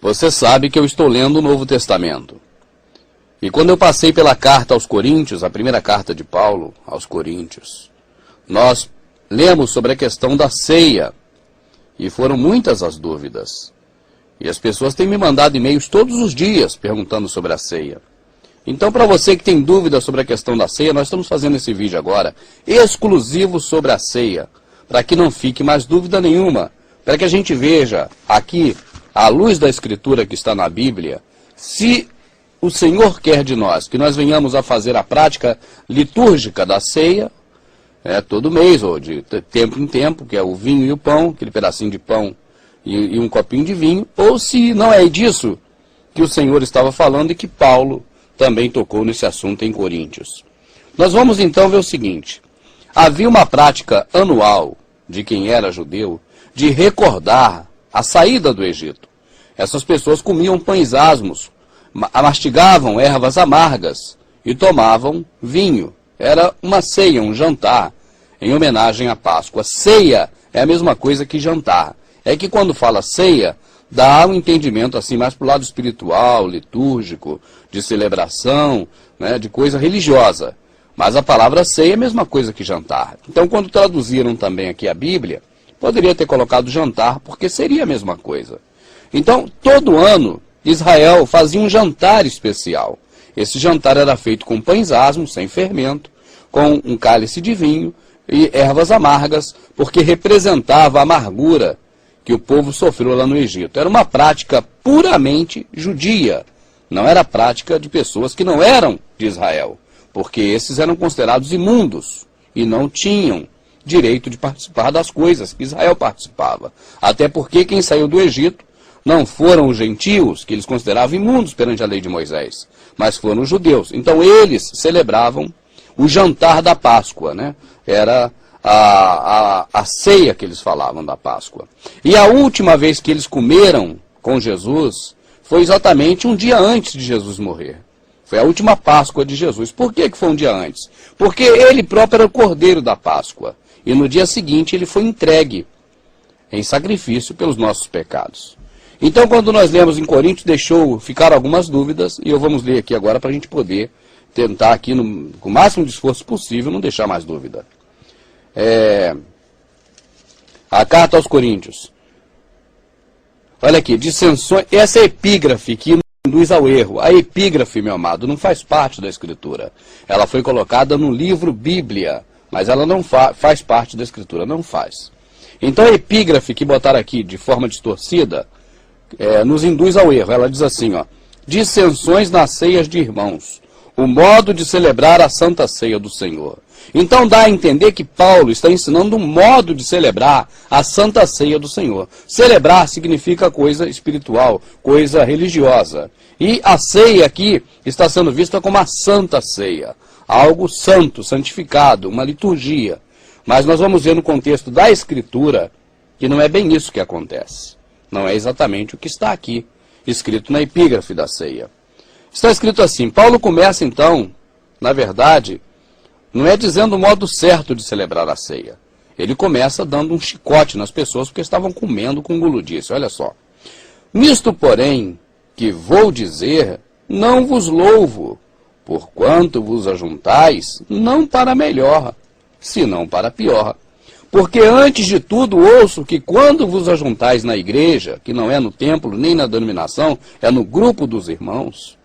Você sabe que eu estou lendo o Novo Testamento. E quando eu passei pela carta aos Coríntios, a primeira carta de Paulo aos Coríntios, nós lemos sobre a questão da ceia. E foram muitas as dúvidas. E as pessoas têm me mandado e-mails todos os dias perguntando sobre a ceia. Então, para você que tem dúvidas sobre a questão da ceia, nós estamos fazendo esse vídeo agora, exclusivo sobre a ceia, para que não fique mais dúvida nenhuma, para que a gente veja aqui, à luz da Escritura que está na Bíblia, se o Senhor quer de nós que nós venhamos a fazer a prática litúrgica da ceia, todo mês, ou de tempo em tempo, que é o vinho e o pão, aquele pedacinho de pão e um copinho de vinho, ou se não é disso que o Senhor estava falando e que Paulo também tocou nesse assunto em Coríntios. Nós vamos então ver o seguinte: havia uma prática anual de quem era judeu de recordar a saída do Egito. Essas pessoas comiam pães asmos, mastigavam ervas amargas e tomavam vinho. Era uma ceia, um jantar, em homenagem à Páscoa. Ceia é a mesma coisa que jantar. É que quando fala ceia, dá um entendimento assim mais para o lado espiritual, litúrgico, de celebração, né, de coisa religiosa. Mas a palavra ceia é a mesma coisa que jantar. Então, quando traduziram também aqui a Bíblia, poderia ter colocado jantar, porque seria a mesma coisa. Então, todo ano, Israel fazia um jantar especial. Esse jantar era feito com pães asmos, sem fermento, com um cálice de vinho e ervas amargas, porque representava a amargura que o povo sofreu lá no Egito. Era uma prática puramente judia, não era prática de pessoas que não eram de Israel, porque esses eram considerados imundos e não tinham direito de participar das coisas que Israel participava. Até porque quem saiu do Egito não foram os gentios, que eles consideravam imundos perante a lei de Moisés, mas foram os judeus. Então eles celebravam o jantar da Páscoa, né? Era a ceia que eles falavam da Páscoa. E a última vez que eles comeram com Jesus foi exatamente um dia antes de Jesus morrer. Foi a última Páscoa de Jesus. Por que foi um dia antes? Porque ele próprio era o cordeiro da Páscoa. E no dia seguinte ele foi entregue em sacrifício pelos nossos pecados. Então, quando nós lemos em Coríntios, deixou ficar algumas dúvidas, e eu vamos ler aqui agora para a gente poder tentar aqui, com o máximo de esforço possível, não deixar mais dúvida. A carta aos Coríntios. Olha aqui, dissensões, essa é a epígrafe que induz ao erro. A epígrafe, meu amado, não faz parte da Escritura. Ela foi colocada no livro Bíblia, mas ela não faz parte da Escritura, não faz. Então a epígrafe que botaram aqui de forma distorcida, nos induz ao erro. Ela diz assim, ó: dissensões nas ceias de irmãos, o modo de celebrar a Santa Ceia do Senhor. Então dá a entender que Paulo está ensinando um modo de celebrar a Santa Ceia do Senhor. Celebrar significa coisa espiritual, coisa religiosa. E a ceia aqui está sendo vista como a Santa Ceia, algo santo, santificado, uma liturgia. Mas nós vamos ver no contexto da Escritura que não é bem isso que acontece. Não é exatamente o que está aqui, escrito na epígrafe da ceia. Está escrito assim: Paulo começa então, na verdade, não é dizendo o modo certo de celebrar a ceia. Ele começa dando um chicote nas pessoas porque estavam comendo com guludice. Olha só. Nisto, porém, que vou dizer, não vos louvo, porquanto vos ajuntais, não para melhor, senão para pior. Porque antes de tudo ouço que quando vos ajuntais na igreja, que não é no templo nem na denominação, é no grupo dos irmãos,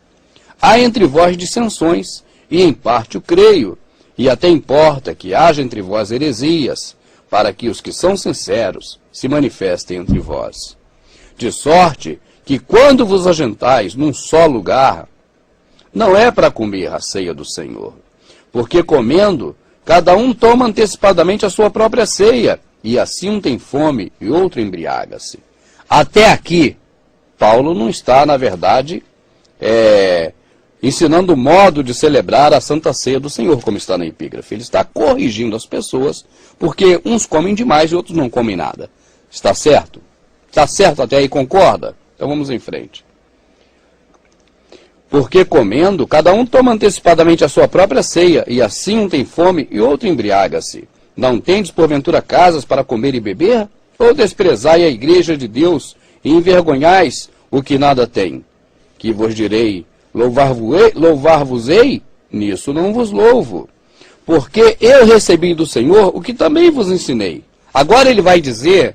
há entre vós dissensões, e em parte o creio, e até importa que haja entre vós heresias, para que os que são sinceros se manifestem entre vós. De sorte que quando vos ajuntais num só lugar, não é para comer a ceia do Senhor, porque comendo, cada um toma antecipadamente a sua própria ceia, e assim um tem fome e outro embriaga-se. Até aqui, Paulo não está, na verdade, ensinando o modo de celebrar a Santa Ceia do Senhor, como está na epígrafe. Ele está corrigindo as pessoas, porque uns comem demais e outros não comem nada. Está certo? Está certo até aí, concorda? Então vamos em frente. Porque comendo, cada um toma antecipadamente a sua própria ceia, e assim um tem fome e outro embriaga-se. Não tendes, porventura, casas para comer e beber? Ou desprezai a igreja de Deus e envergonhais o que nada tem, que vos direi, louvar-vos-ei, nisso não vos louvo, porque eu recebi do Senhor o que também vos ensinei. Agora ele vai dizer,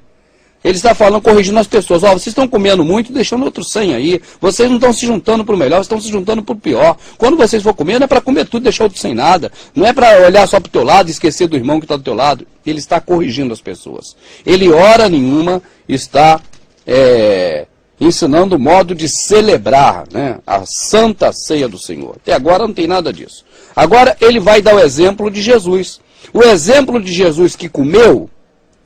ele está falando, corrigindo as pessoas, ó, vocês estão comendo muito, deixando outro sem aí, vocês não estão se juntando para o melhor, estão se juntando para o pior. Quando vocês for comer, não é para comer tudo e deixar outro sem nada, não é para olhar só para o teu lado e esquecer do irmão que está do teu lado. Ele está corrigindo as pessoas. Ele, hora nenhuma, está ensinando o modo de celebrar, né, a Santa Ceia do Senhor. Até agora não tem nada disso. Agora ele vai dar o exemplo de Jesus. O exemplo de Jesus que comeu,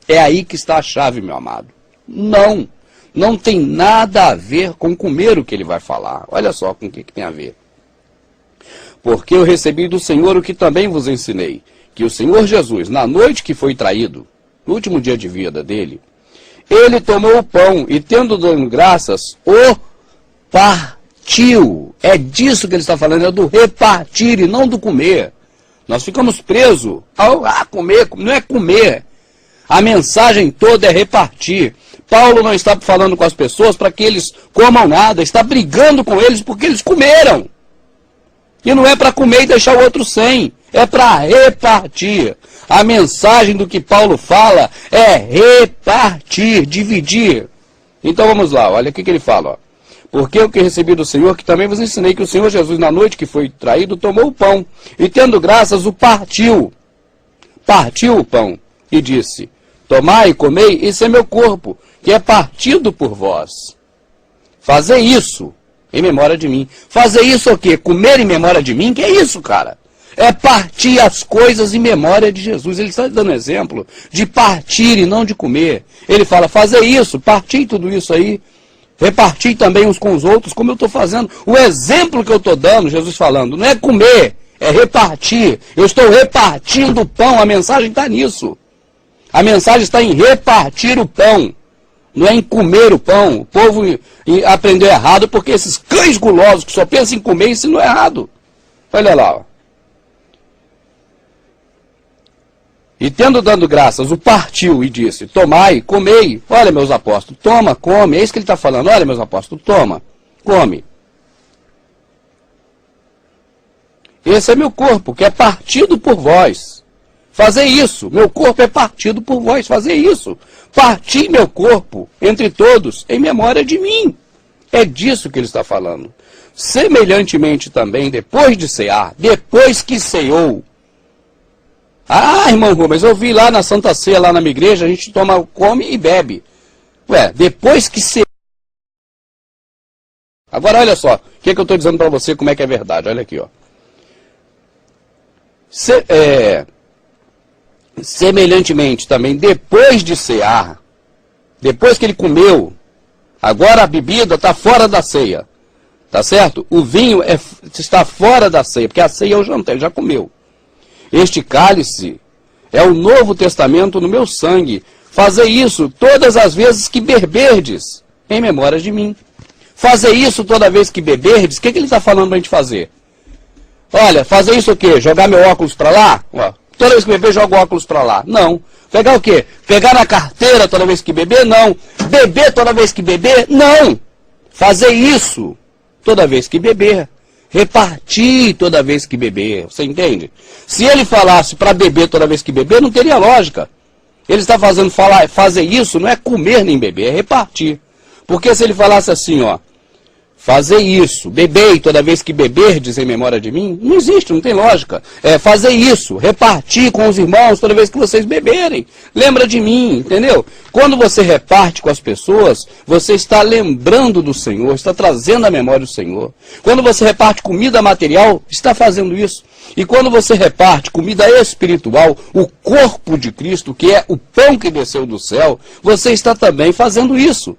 é aí que está a chave, meu amado. Não tem nada a ver com comer o que ele vai falar. Olha só com o que tem a ver. Porque eu recebi do Senhor o que também vos ensinei, que o Senhor Jesus, na noite que foi traído, no último dia de vida dele, ele tomou o pão e, tendo dado graças, o partiu. É disso que ele está falando, é do repartir e não do comer. Nós ficamos presos a comer, não é comer. A mensagem toda é repartir. Paulo não está falando com as pessoas para que eles comam nada, está brigando com eles porque eles comeram. E não é para comer e deixar o outro sem, é para repartir. A mensagem do que Paulo fala é repartir, dividir. Então vamos lá, olha o que ele fala. Ó. Porque o que recebi do Senhor, que também vos ensinei, que o Senhor Jesus, na noite que foi traído, tomou o pão, e tendo graças, o partiu. Partiu o pão, e disse, tomai e comei, isso é meu corpo, que é partido por vós. Fazer isso em memória de mim. Fazer isso o quê? Comer em memória de mim? Que é isso, cara? É partir as coisas em memória de Jesus. Ele está dando exemplo de partir e não de comer. Ele fala, fazer isso, partir tudo isso aí, repartir também uns com os outros, como eu estou fazendo. O exemplo que eu estou dando, Jesus falando, não é comer, é repartir. Eu estou repartindo o pão, a mensagem está nisso. A mensagem está em repartir o pão, não é em comer o pão. O povo aprendeu errado porque esses cães gulosos que só pensam em comer ensinam errado. Olha lá. Ó. E tendo dado graças, o partiu e disse, tomai, comei. Olha, meus apóstolos, toma, come. É isso que ele está falando. Olha, meus apóstolos, toma, come. Esse é meu corpo, que é partido por vós. Fazer isso. Meu corpo é partido por vós. Fazer isso. Partir meu corpo entre todos em memória de mim. É disso que ele está falando. Semelhantemente também, depois de cear, depois que ceou. Ah, irmão Rubens, eu vi lá na Santa Ceia, lá na minha igreja, a gente toma, come e bebe. Ué, depois que ceou. Agora olha só, o que eu estou dizendo para você, como é que é verdade. Olha aqui, ó. Semelhantemente também, depois de cear, depois que ele comeu, agora a bebida está fora da ceia, tá certo? O vinho está fora da ceia, porque a ceia é o jantar, ele já comeu. Este cálice é o Novo Testamento no meu sangue. Fazer isso todas as vezes que beberdes, em memória de mim. Fazer isso toda vez que beberdes, o que ele está falando para a gente fazer? Olha, fazer isso o quê? Jogar meu óculos para lá? Ó, toda vez que beber, joga o óculos para lá. Não. Pegar o quê? Pegar na carteira toda vez que beber? Não. Beber toda vez que beber? Não. Fazer isso toda vez que beber. Repartir toda vez que beber. Você entende? Se ele falasse para beber toda vez que beber, não teria lógica. Ele está fazer isso não é comer nem beber, é repartir. Porque se ele falasse assim, ó, fazer isso, bebei toda vez que beberdes em memória de mim, não existe, não tem lógica. É fazer isso, repartir com os irmãos toda vez que vocês beberem. Lembra de mim, entendeu? Quando você reparte com as pessoas, você está lembrando do Senhor, está trazendo a memória do Senhor. Quando você reparte comida material, está fazendo isso. E quando você reparte comida espiritual, o corpo de Cristo, que é o pão que desceu do céu, você está também fazendo isso.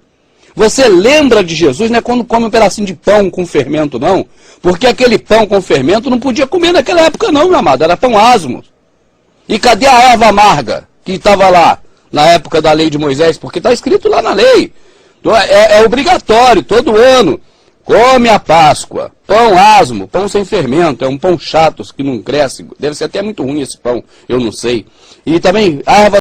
Você lembra de Jesus, não é quando come um pedacinho de pão com fermento, não. Porque aquele pão com fermento não podia comer naquela época, não, meu amado. Era pão asmo. E cadê a erva amarga que estava lá na época da lei de Moisés? Porque está escrito lá na lei. É obrigatório, todo ano. Come a Páscoa. Pão asmo, pão sem fermento. É um pão chato que não cresce. Deve ser até muito ruim esse pão, eu não sei. E também a erva